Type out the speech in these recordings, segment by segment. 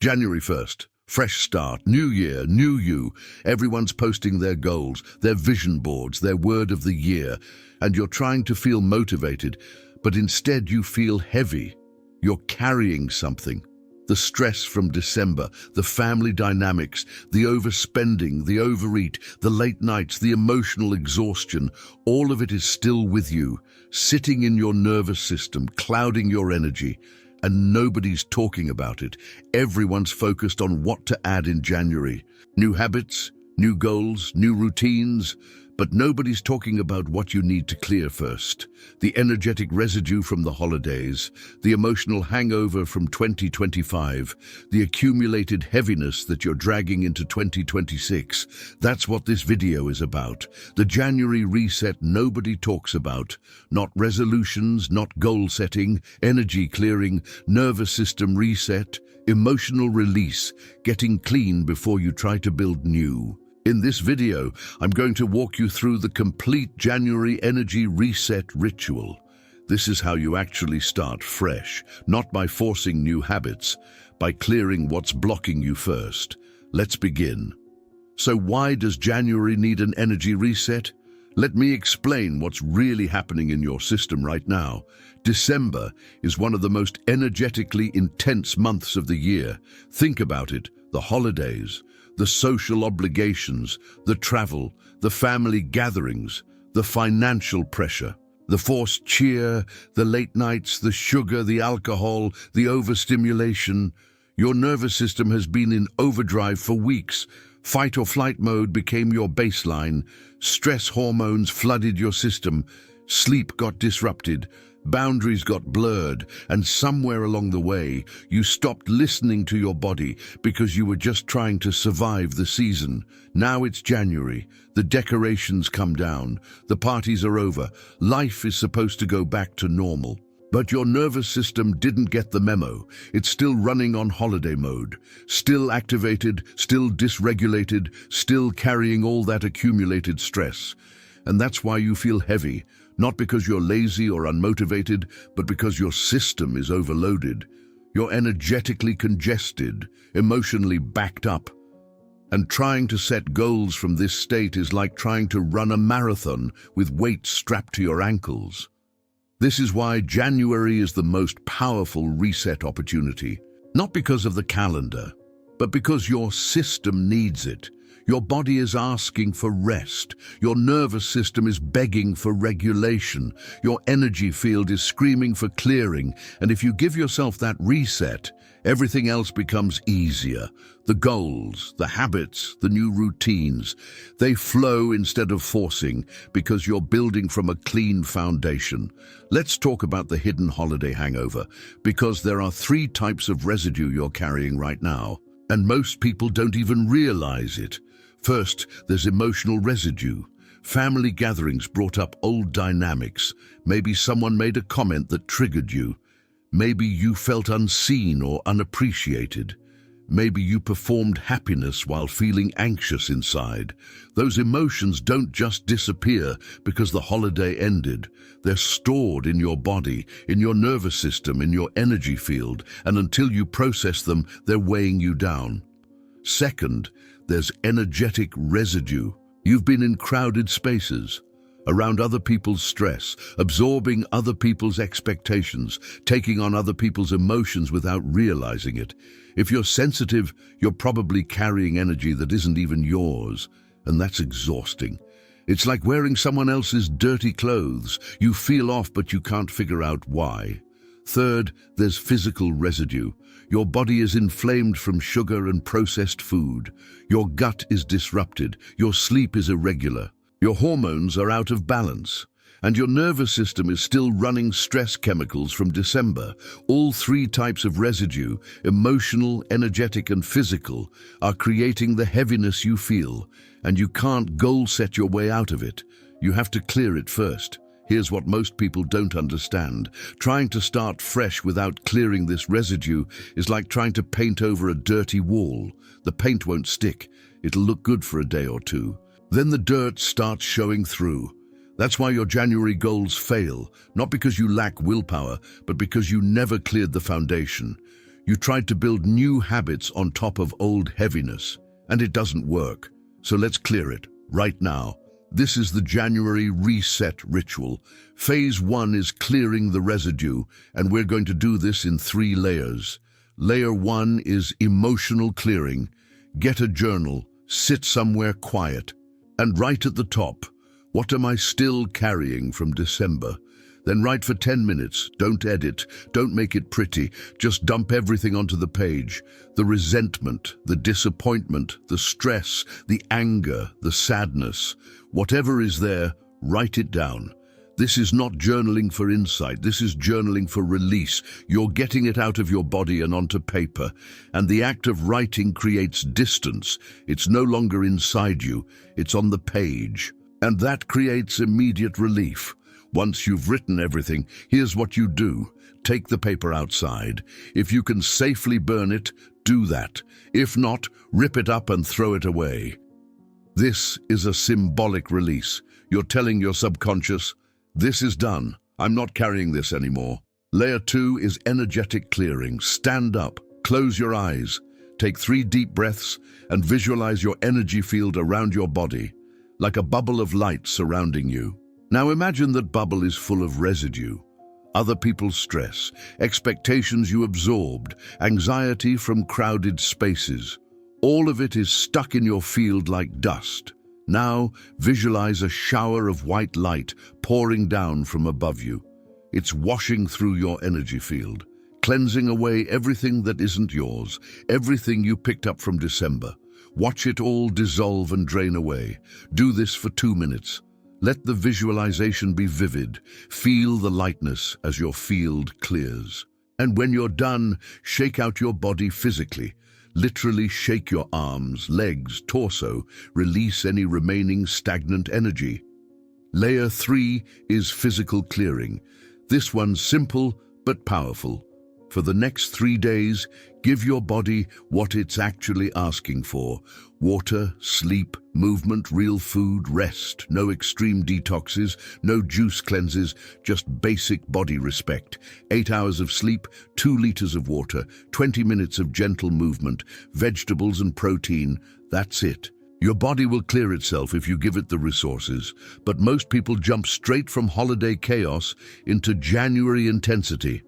January 1st, fresh start, new year, new you. Everyone's posting their goals, their vision boards, their word of the year, and you're trying to feel motivated, but instead you feel heavy. You're carrying something. The stress from December, the family dynamics, the overspending, the overeat, the late nights, the emotional exhaustion, all of it is still with you, sitting in your nervous system, clouding your energy. And nobody's talking about it. Everyone's focused on what to add in January. New habits, new goals, new routines, but nobody's talking about what you need to clear first. The energetic residue from the holidays, the emotional hangover from 2025, the accumulated heaviness that you're dragging into 2026. That's what this video is about. The January reset nobody talks about. Not resolutions, not goal setting, energy clearing, nervous system reset, emotional release, getting clean before you try to build new. In this video, I'm going to walk you through the complete January energy reset ritual. This is how you actually start fresh, not by forcing new habits, by clearing what's blocking you first. Let's begin. So why does January need an energy reset? Let me explain what's really happening in your system right now. December is one of the most energetically intense months of the year. Think about it, the holidays, the social obligations, the travel, the family gatherings, the financial pressure, the forced cheer, the late nights, the sugar, the alcohol, the overstimulation. Your nervous system has been in overdrive for weeks. Fight or flight mode became your baseline. Stress hormones flooded your system. Sleep got disrupted. Boundaries got blurred, and somewhere along the way, you stopped listening to your body because you were just trying to survive the season. Now it's January. The decorations come down. The parties are over. Life is supposed to go back to normal. But your nervous system didn't get the memo. It's still running on holiday mode, still activated, still dysregulated, still carrying all that accumulated stress. And that's why you feel heavy. Not because you're lazy or unmotivated, but because your system is overloaded. You're energetically congested, emotionally backed up. And trying to set goals from this state is like trying to run a marathon with weights strapped to your ankles. This is why January is the most powerful reset opportunity. Not because of the calendar, but because your system needs it. Your body is asking for rest. Your nervous system is begging for regulation. Your energy field is screaming for clearing. And if you give yourself that reset, everything else becomes easier. The goals, the habits, the new routines, they flow instead of forcing because you're building from a clean foundation. Let's talk about the hidden holiday hangover, because there are 3 types of residue you're carrying right now, and most people don't even realize it. First, there's emotional residue. Family gatherings brought up old dynamics. Maybe someone made a comment that triggered you. Maybe you felt unseen or unappreciated. Maybe you performed happiness while feeling anxious inside. Those emotions don't just disappear because the holiday ended. They're stored in your body, in your nervous system, in your energy field, and until you process them, they're weighing you down. Second, there's energetic residue. You've been in crowded spaces, around other people's stress, absorbing other people's expectations, taking on other people's emotions without realizing it. If you're sensitive, you're probably carrying energy that isn't even yours, and that's exhausting. It's like wearing someone else's dirty clothes. You feel off, but you can't figure out why. Third, there's physical residue. Your body is inflamed from sugar and processed food. Your gut is disrupted. Your sleep is irregular. Your hormones are out of balance. And your nervous system is still running stress chemicals from December. All 3 types of residue, emotional, energetic, and physical, are creating the heaviness you feel, and you can't goal set your way out of it. You have to clear it first. Here's what most people don't understand. Trying to start fresh without clearing this residue is like trying to paint over a dirty wall. The paint won't stick. It'll look good for a day or 2. Then the dirt starts showing through. That's why your January goals fail, not because you lack willpower, but because you never cleared the foundation. You tried to build new habits on top of old heaviness, and it doesn't work. So let's clear it, right now. This is the January reset ritual. Phase 1 is clearing the residue, and we're going to do this in 3 layers. Layer 1 is emotional clearing. Get a journal, sit somewhere quiet, and write at the top, what am I still carrying from December? Then write for 10 minutes, don't edit, don't make it pretty, just dump everything onto the page. The resentment, the disappointment, the stress, the anger, the sadness, whatever is there, write it down. This is not journaling for insight, this is journaling for release. You're getting it out of your body and onto paper, and the act of writing creates distance. It's no longer inside you, it's on the page. And that creates immediate relief. Once you've written everything, here's what you do. Take the paper outside. If you can safely burn it, do that. If not, rip it up and throw it away. This is a symbolic release. You're telling your subconscious, this is done. I'm not carrying this anymore. Layer 2 is energetic clearing. Stand up, close your eyes, take 3 deep breaths, and visualize your energy field around your body, like a bubble of light surrounding you. Now imagine that bubble is full of residue, other people's stress, expectations you absorbed, anxiety from crowded spaces. All of it is stuck in your field like dust. Now visualize a shower of white light pouring down from above you. It's washing through your energy field, cleansing away everything that isn't yours, everything you picked up from December. Watch it all dissolve and drain away. Do this for 2 minutes. Let the visualization be vivid. Feel the lightness as your field clears. And when you're done, shake out your body physically. Literally shake your arms, legs, torso. Release any remaining stagnant energy. Layer 3 is physical clearing. This one's simple but powerful. For the next 3 days, give your body what it's actually asking for. Water, sleep, movement, real food, rest. No extreme detoxes, no juice cleanses, just basic body respect. 8 hours of sleep, 2 liters of water, 20 minutes of gentle movement, vegetables and protein. That's it. Your body will clear itself if you give it the resources, but most people jump straight from holiday chaos into January intensity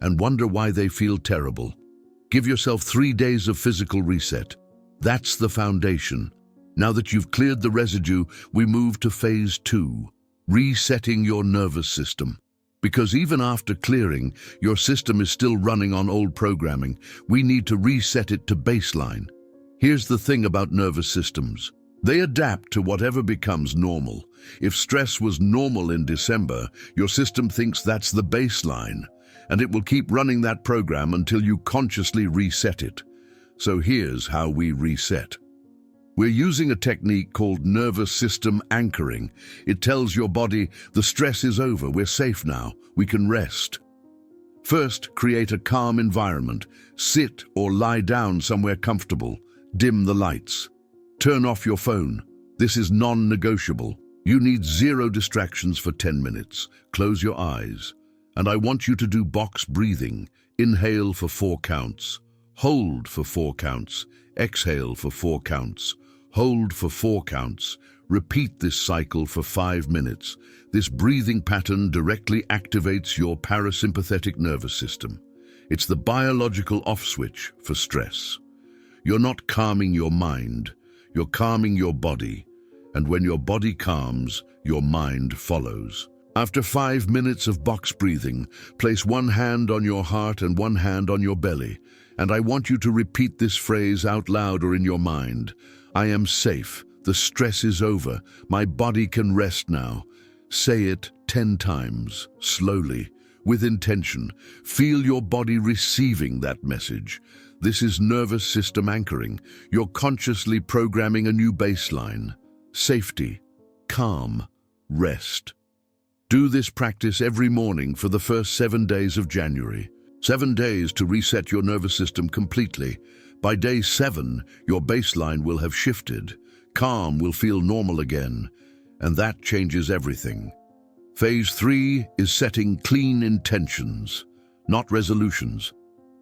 and wonder why they feel terrible. Give yourself 3 days of physical reset. That's the foundation. Now that you've cleared the residue, we move to phase 2, resetting your nervous system. Because even after clearing, your system is still running on old programming. We need to reset it to baseline. Here's the thing about nervous systems. They adapt to whatever becomes normal. If stress was normal in December, your system thinks that's the baseline, and it will keep running that program until you consciously reset it. So here's how we reset. We're using a technique called nervous system anchoring. It tells your body, the stress is over, we're safe now, we can rest. First, create a calm environment. Sit or lie down somewhere comfortable. Dim the lights. Turn off your phone. This is non-negotiable. You need 0 distractions for 10 minutes. Close your eyes. And I want you to do box breathing. Inhale for 4 counts. Hold for 4 counts. Exhale for 4 counts. Hold for 4 counts. Repeat this cycle for 5 minutes. This breathing pattern directly activates your parasympathetic nervous system. It's the biological off switch for stress. You're not calming your mind, you're calming your body. And when your body calms, your mind follows. After 5 minutes of box breathing, place 1 hand on your heart and 1 hand on your belly. And I want you to repeat this phrase out loud or in your mind. I am safe. The stress is over. My body can rest now. Say it 10 times, slowly, with intention. Feel your body receiving that message. This is nervous system anchoring. You're consciously programming a new baseline. Safety, calm, rest. Do this practice every morning for the first 7 days of January. 7 days to reset your nervous system completely. By day 7, your baseline will have shifted. Calm will feel normal again, and that changes everything. Phase 3 is setting clean intentions, not resolutions.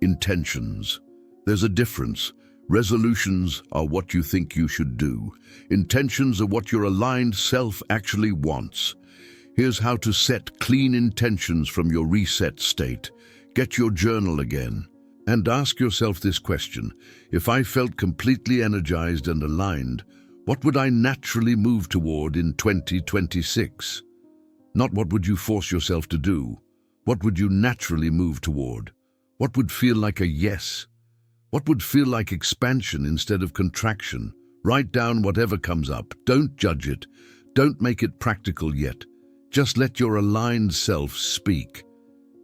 intentions. There's a difference. Resolutions are what you think you should do. Intentions are what your aligned self actually wants. Here's how to set clean intentions from your reset state. Get your journal again and ask yourself this question. If I felt completely energized and aligned, what would I naturally move toward in 2026? Not what would you force yourself to do. What would you naturally move toward? What would feel like a yes? What would feel like expansion instead of contraction? Write down whatever comes up. Don't judge it. Don't make it practical yet. Just let your aligned self speak.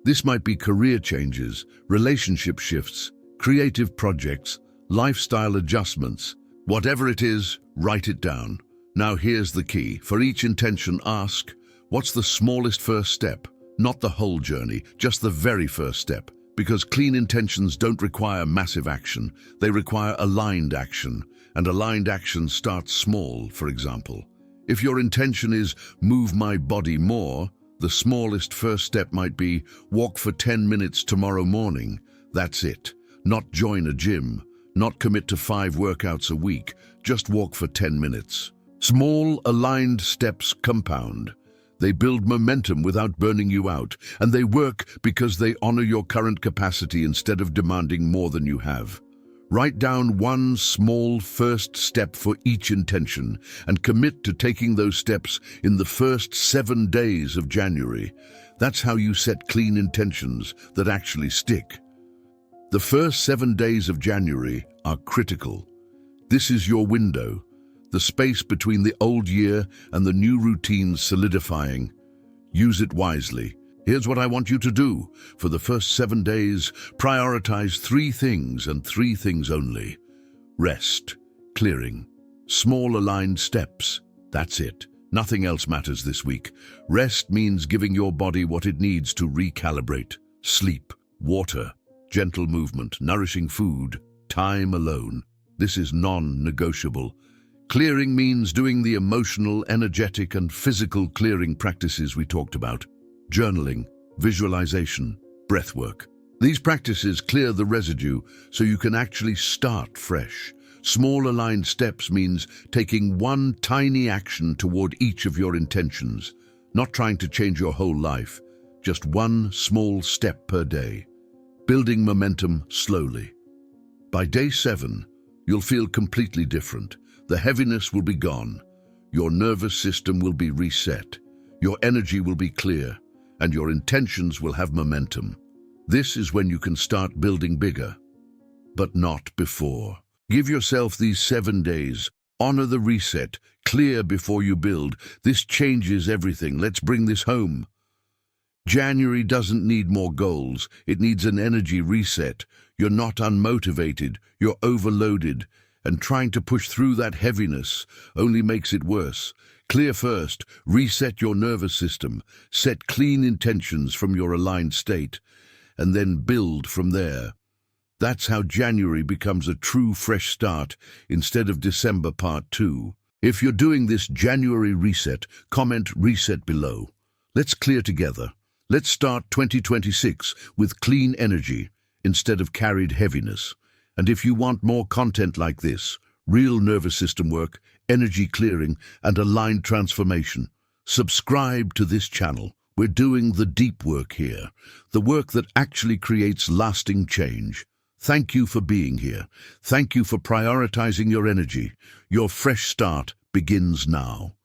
This might be career changes, relationship shifts, creative projects, lifestyle adjustments. Whatever it is, write it down. Now here's the key. For each intention, ask, what's the smallest first step? Not the whole journey, just the very first step. Because clean intentions don't require massive action, they require aligned action. And aligned action starts small, for example. If your intention is move my body more, the smallest first step might be walk for 10 minutes tomorrow morning. That's it. Not join a gym, not commit to 5 workouts a week, just walk for 10 minutes. Small, aligned steps compound. They build momentum without burning you out, and they work because they honor your current capacity instead of demanding more than you have. Write down one small first step for each intention and commit to taking those steps in the first 7 days of January. That's how you set clean intentions that actually stick. The first 7 days of January are critical. This is your window. The space between the old year and the new routines solidifying. Use it wisely. Here's what I want you to do. For the first 7 days, prioritize 3 things and 3 things only. Rest, clearing, small aligned steps. That's it. Nothing else matters this week. Rest means giving your body what it needs to recalibrate. Sleep, water, gentle movement, nourishing food, time alone. This is non-negotiable. Clearing means doing the emotional, energetic, and physical clearing practices we talked about. Journaling, visualization, breathwork. These practices clear the residue so you can actually start fresh. Small aligned steps means taking one tiny action toward each of your intentions, not trying to change your whole life, just one small step per day. Building momentum slowly. By day 7, you'll feel completely different. The heaviness will be gone. Your nervous system will be reset. Your energy will be clear, and your intentions will have momentum. This is when you can start building bigger, but not before. Give yourself these 7 days. Honor the reset. Clear before you build. This changes everything. Let's bring this home. January doesn't need more goals. It needs an energy reset. You're not unmotivated. You're overloaded. And trying to push through that heaviness only makes it worse. Clear first, reset your nervous system, set clean intentions from your aligned state, and then build from there. That's how January becomes a true fresh start instead of December part 2. If you're doing this January reset, comment reset below. Let's clear together. Let's start 2026 with clean energy instead of carried heaviness. And if you want more content like this, real nervous system work, energy clearing, and aligned transformation, subscribe to this channel. We're doing the deep work here, the work that actually creates lasting change. Thank you for being here. Thank you for prioritizing your energy. Your fresh start begins now.